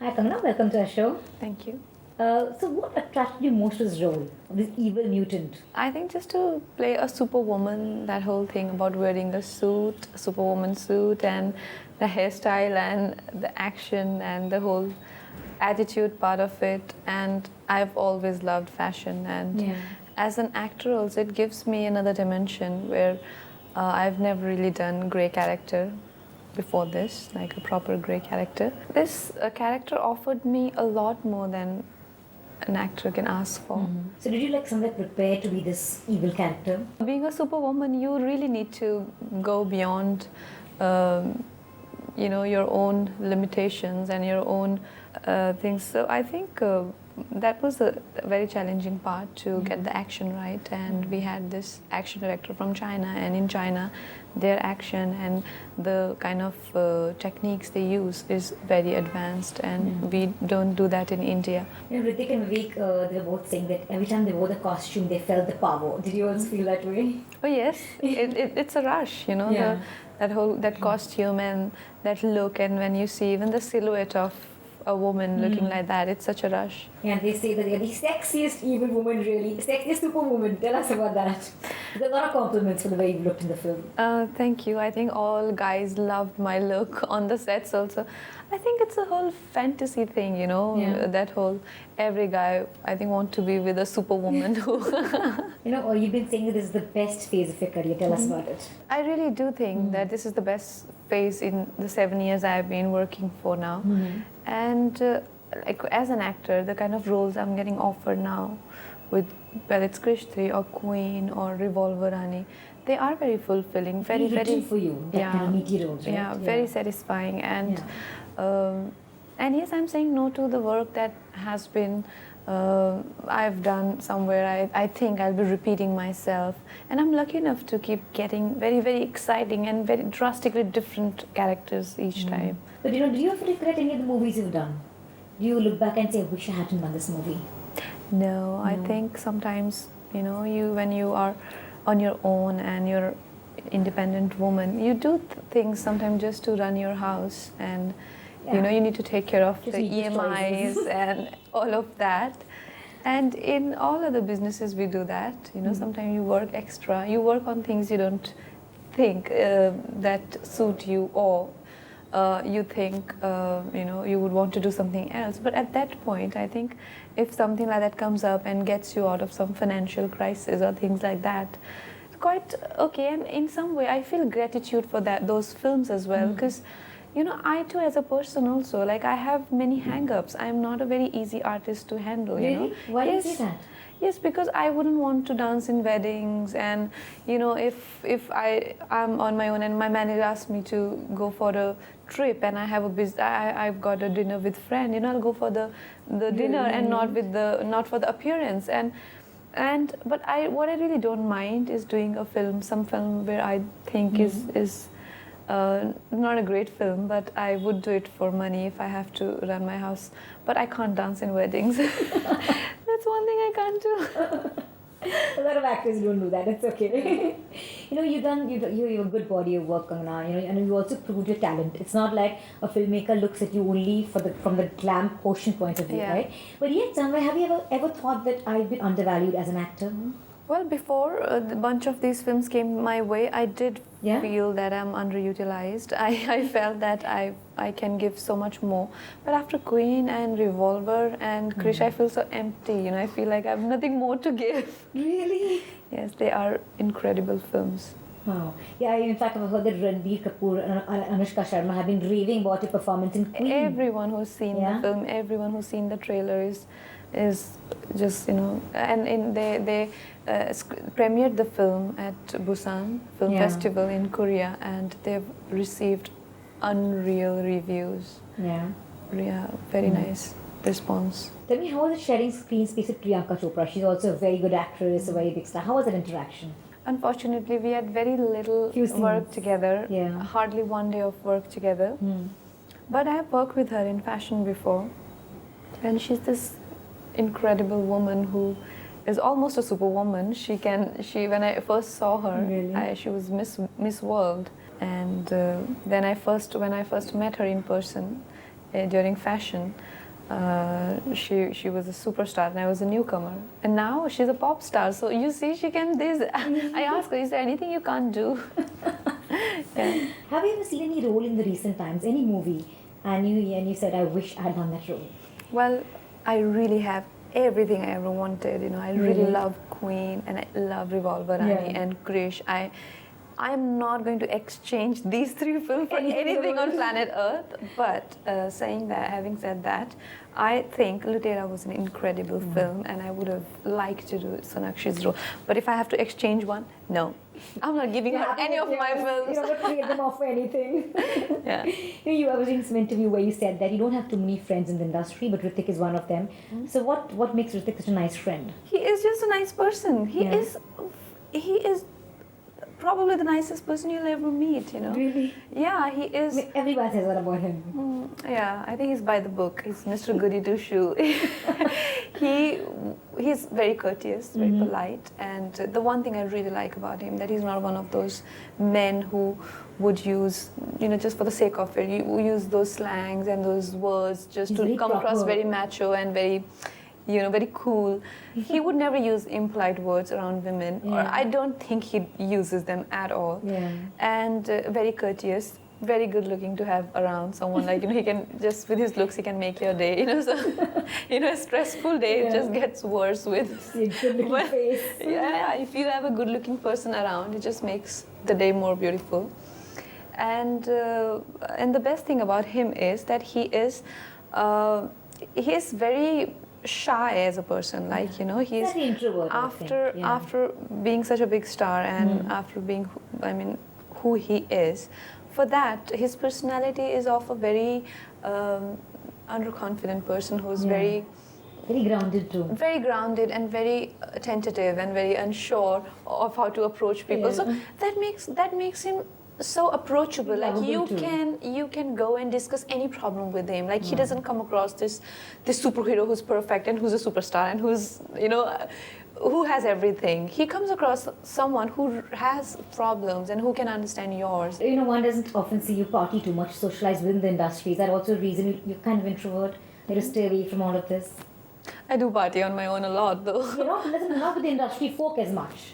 Hi Kangna, welcome to our show. Thank you. So what attracted you most to this role, of this evil mutant? I think just to play a superwoman, that whole thing about wearing a suit, a superwoman suit, and the hairstyle and the action and the whole attitude part of it. And I've always loved fashion. And Yeah. as an actor, also, it gives me another dimension where I've never really done grey character before this, like a proper grey character. This character offered me a lot more than an actor can ask for. So did you like somewhere prepare to be this evil character? Being a superwoman, you really need to go beyond, um, your own limitations and your own things. So I think that was a very challenging part to get the action right. And we had this action director from China, and in China, their action and the kind of techniques they use is very advanced, and we don't do that in India. You know, Hrithik and Vivek, they were both saying that every time they wore the costume, they felt the power. Did you also feel that way? Oh yes, it's a rush, Yeah. that costume and that look, and when you see even the silhouette of a woman looking like that, it's such a rush. Yeah, and they say that they're the sexiest evil woman, really. Sexiest superwoman. Tell us about that. There's a lot of compliments for the way you looked in the film. Thank you. I think all guys loved my look on the sets also. I think it's a whole fantasy thing, Yeah. that whole, every guy, I think, want to be with a superwoman who... You know, you've been saying that this is the best phase of your career. Tell us about it. I really do think that this is the best phase in the 7 years I've been working for now. And like as an actor, the kind of roles I'm getting offered now, with whether it's Krrish 3 or Queen or Revolver Rani, they are very fulfilling, very Written for you, that kind of meaty roles, right? yeah, very satisfying. And yes, I'm saying no to the work that has been I've done somewhere. I think I'll be repeating myself, and I'm lucky enough to keep getting very, very exciting and very drastically different characters each time. But do you ever regret any of the movies you've done? Do you look back and say, I wish I hadn't done this movie? No, I think sometimes, when you are on your own and you're independent woman, you do things sometimes just to run your house, and you need to take care of Just the need the EMIs and all of that. And in all other businesses we do that. Sometimes you work extra, you work on things you don't think that suit you, or you think you would want to do something else. But at that point, I think if something like that comes up and gets you out of some financial crisis or things like that, it's quite okay. And in some way I feel gratitude for those films as well, because I too, as a person also, like, I have many hang-ups. I'm not a very easy artist to handle. Really? Why do you say that? Yes, because I wouldn't want to dance in weddings, and if I'm on my own and my manager asks me to go for a trip and I have I've got a dinner with friend, I'll go for the dinner and not for the appearance. But what I really don't mind is doing some film where I think is not a great film, but I would do it for money if I have to run my house. But I can't dance in weddings. That's one thing I can't do. A lot of actors don't do that. It's okay. You've a good body of work, Kangna. And you also proved your talent. It's not like a filmmaker looks at you only from the glam portion point of view, right? But yet, somewhere, have you ever thought that I've been undervalued as an actor? Well, before a bunch of these films came my way, I did feel that I'm underutilized. I felt that I can give so much more. But after Queen and Revolver and Krrish, I feel so empty. I feel like I have nothing more to give. Really? Yes, they are incredible films. Wow. Yeah, in fact, I've heard that Ranbir Kapoor and Anushka Sharma have been raving about your performance in Queen. Everyone who's seen the film, everyone who's seen the trailer is just, and they premiered the film at Busan Film Festival in Korea, and they've received unreal reviews. Yeah. Yeah, very nice response. Tell me, how was it sharing screen space with Priyanka Chopra? She's also a very good actress, a very big star. How was that interaction? Unfortunately, we had very little work together, hardly one day of work together. But I have worked with her in fashion before, and she's this incredible woman who is almost a superwoman. When I first saw her, she was Miss World, and when I first met her in person during fashion, She was a superstar and I was a newcomer, and now she's a pop star. So you see, she can. I asked her, is there anything you can't do? Yeah. Have you ever seen any role in the recent times, any movie, and you said, I wish I had done that role? Well, I really have everything I ever wanted. I really love Queen, and I love Revolver Rani and Krrish. I'm not going to exchange these three films for anything on planet Earth. But having said that, I think Lutera was an incredible film, and I would have liked to do Sonakshi's role. But if I have to exchange one, no. I'm not giving her any of my films. You're not going to trade them off for anything. Yeah. I was reading some interview where you said that you don't have too many friends in the industry, but Hrithik is one of them. So what makes Hrithik such a nice friend? He is just a nice person. He is probably the nicest person you'll ever meet, Really? Yeah, he is. Everyone says that about him. Yeah, I think he's by the book. He's Mr. Goody Two Shoe. He's very courteous, very polite, and the one thing I really like about him that he's not one of those men who would use, just for the sake of it, you use those slangs and those words just to come across very macho and very, very cool. He would never use impolite words around women, or I don't think he uses them at all. Yeah. And very courteous, very good looking to have around someone like, he can just, with his looks, he can make your day, so, a stressful day just gets worse with a good looking face. Yeah, if you have a good looking person around, it just makes the day more beautiful. And the best thing about him is that he is very shy as a person, he's very introvert, after being such a big star and after being, who he is. For that, his personality is of a very underconfident person who's very grounded too. Very grounded and very tentative and very unsure of how to approach people. So that makes him so approachable. You can go and discuss any problem with him. He doesn't come across this superhero who's perfect and who's a superstar and who's who has everything. He comes across someone who has problems and who can understand yours. One doesn't often see you party too much, socialize within the industry. Is that also a reason you're kind of introvert? To stay away from all of this? I do party on my own a lot, though. Not with the industry folk as much.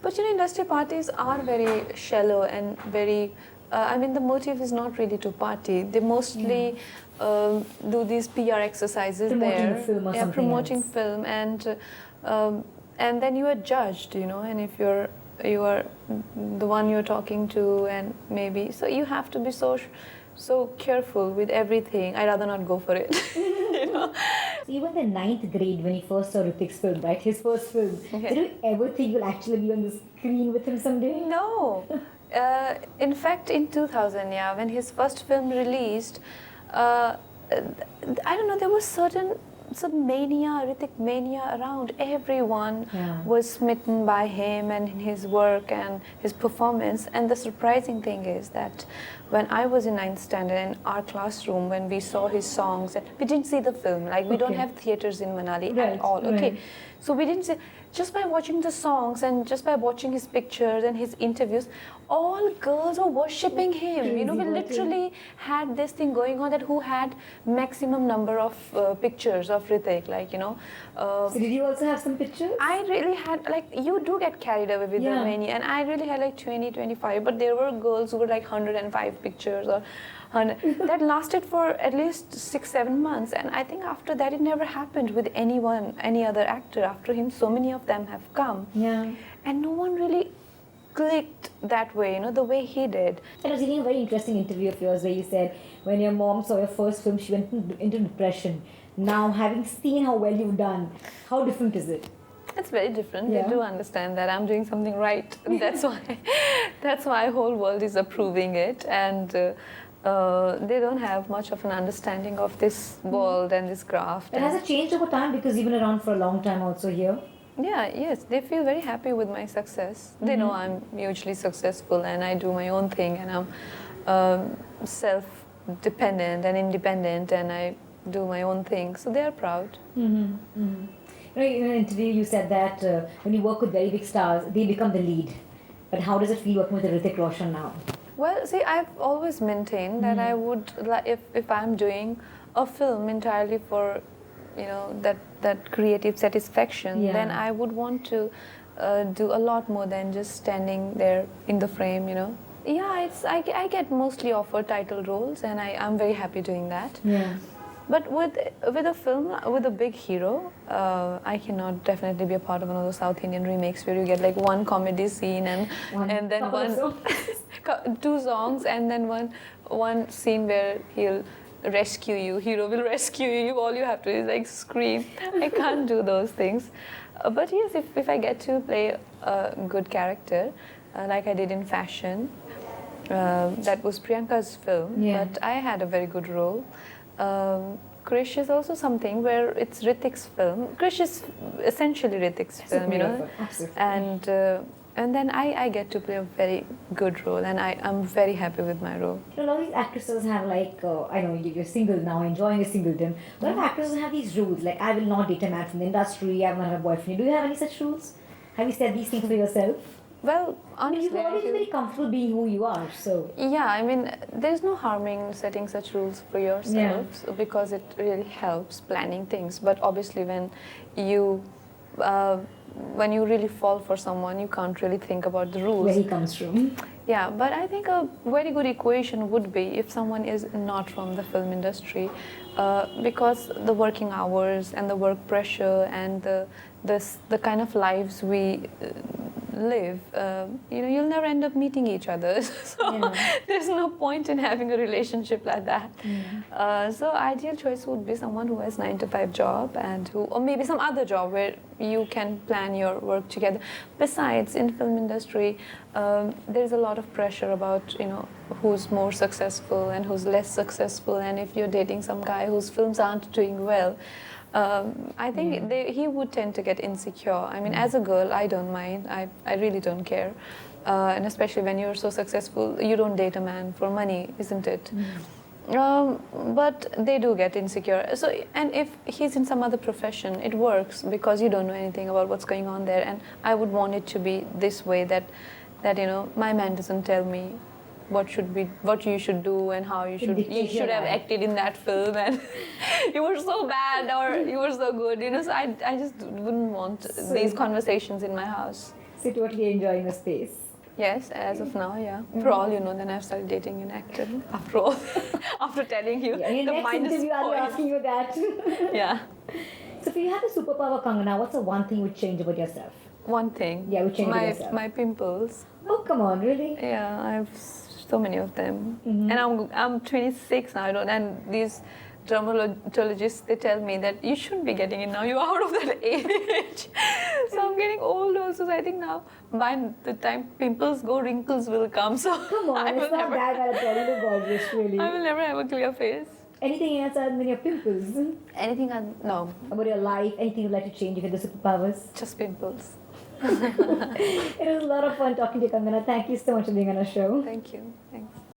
But industry parties are very shallow and very. The motive is not really to party. They mostly do these PR exercises promoting there. A film or something promoting else. film, and then you are judged, and if you are the one you're talking to, and maybe so you have to be so careful with everything. I'd rather not go for it. So you were in the 9th grade when you first saw Hrithik's film, right? His first film. Okay. Did you ever think you'll actually be on the screen with him someday? No. In fact, in 2000, when his first film released, I don't know, there was some mania, Hrithik mania around. Everyone was smitten by him and his work and his performance. And the surprising thing is that when I was in 9th standard in our classroom, when we saw his songs, we didn't see the film. We don't have theaters in Manali at all. Okay, right. So we didn't see. Just by watching the songs and just by watching his pictures and his interviews, all girls were worshipping him. We literally had this thing going on that who had maximum number of pictures of Hrithik, So did you also have some pictures? I really had, you do get carried away with the mania, and I really had 20, 25, but there were girls who were 105 pictures or 100. That lasted for at least 6-7 months, and I think after that it never happened with any other actor. After him, so many of them have come, and no one really clicked that way, the way he did. I was reading a very interesting interview of yours where you said when your mom saw your first film, she went into depression. Now, having seen how well you've done, how different is it? It's very different. They do understand that I'm doing something right. That's why whole world is approving it, and they don't have much of an understanding of this world and this craft. And has it changed over time because you've been around for a long time also here? Yes, they feel very happy with my success. They know I'm hugely successful and I do my own thing, and I'm self-dependent and independent, and I do my own thing. So they are proud. In an interview you said that when you work with very big stars, they become the lead. But how does it feel working with Hrithik Roshan now? Well, see, I've always maintained that I would, if I'm doing a film entirely for, that creative satisfaction, Yeah. then I would want to do a lot more than just standing there in the frame. Yeah, I get mostly offered title roles, and I'm very happy doing that. Yeah. But with a film with a big hero, I cannot definitely be a part of one of those South Indian remakes where you get like one comedy scene and then couple of songs. 2 songs, and then one scene where he'll rescue you. Hero will rescue you. All you have to do is like scream. I can't do those things. But yes, if I get to play a good character, like I did in Fashion, that was Priyanka's film, Yeah. but I had a very good role. Krrish is also something where it's Hrithik's film. Krrish is essentially Hrithik's film, Absolutely. and then I get to play a very good role, and I'm very happy with my role. A lot of these actresses have like, I know you're single now, enjoying your singledom. A lot of actresses have these rules, like I will not date a man from the industry, I will not have a boyfriend. Do you have any such rules? Have you said these things for yourself? Well, I mean, honestly, you've always been very comfortable being who you are, so. yeah, I mean, there's no harm in setting such rules for yourself because it really helps planning things. But obviously, you when you really fall for someone, you can't really think about the rules. Where he comes from. Yeah, but I think a very good equation would be if someone is not from the film industry, because the working hours and the work pressure and the kind of lives we live, you'll never end up meeting each other. So there's no point in having a relationship like that. So ideal choice would be someone who has 9-to-5 job or maybe some other job where you can plan your work together. Besides, in film industry, there's a lot of pressure about who's more successful and who's less successful, and if you're dating some guy whose films aren't doing well, I think he would tend to get insecure. I mean, as a girl, I don't mind. I really don't care. And especially when you're so successful, you don't date a man for money, isn't it? But they do get insecure. So, and if he's in some other profession, it works because you don't know anything about what's going on there. And I would want it to be this way, that my man doesn't tell me what you should do and how you should have acted in that film, and you were so bad or you were so good. So I just wouldn't want these conversations in my house. So you're totally enjoying the space. Yes, as of now, yeah. For all you know, then I've started dating an actor. After all, after telling you In the next minus interview, I'll be point. asking you that. Yeah. So if you had a superpower, Kangna, what's the one thing you would change about yourself? One thing. Yeah, would change about yourself. My pimples. Oh, come on, really? Yeah, I have so many of them, and I'm 26 now. And these dermatologists, they tell me that you shouldn't be getting it now. You're out of that age. So I'm getting old also. So I think now by the time pimples go, wrinkles will come. So Come on, it's not that bad at all. You're gorgeous, really. I will never have a clear face. Anything else other than your pimples? Anything? No. About your life? Anything you'd like to change if you had the superpowers? Just pimples. It was a lot of fun talking to you, Kangna. Thank you so much for being on our show. Thank you. Thanks.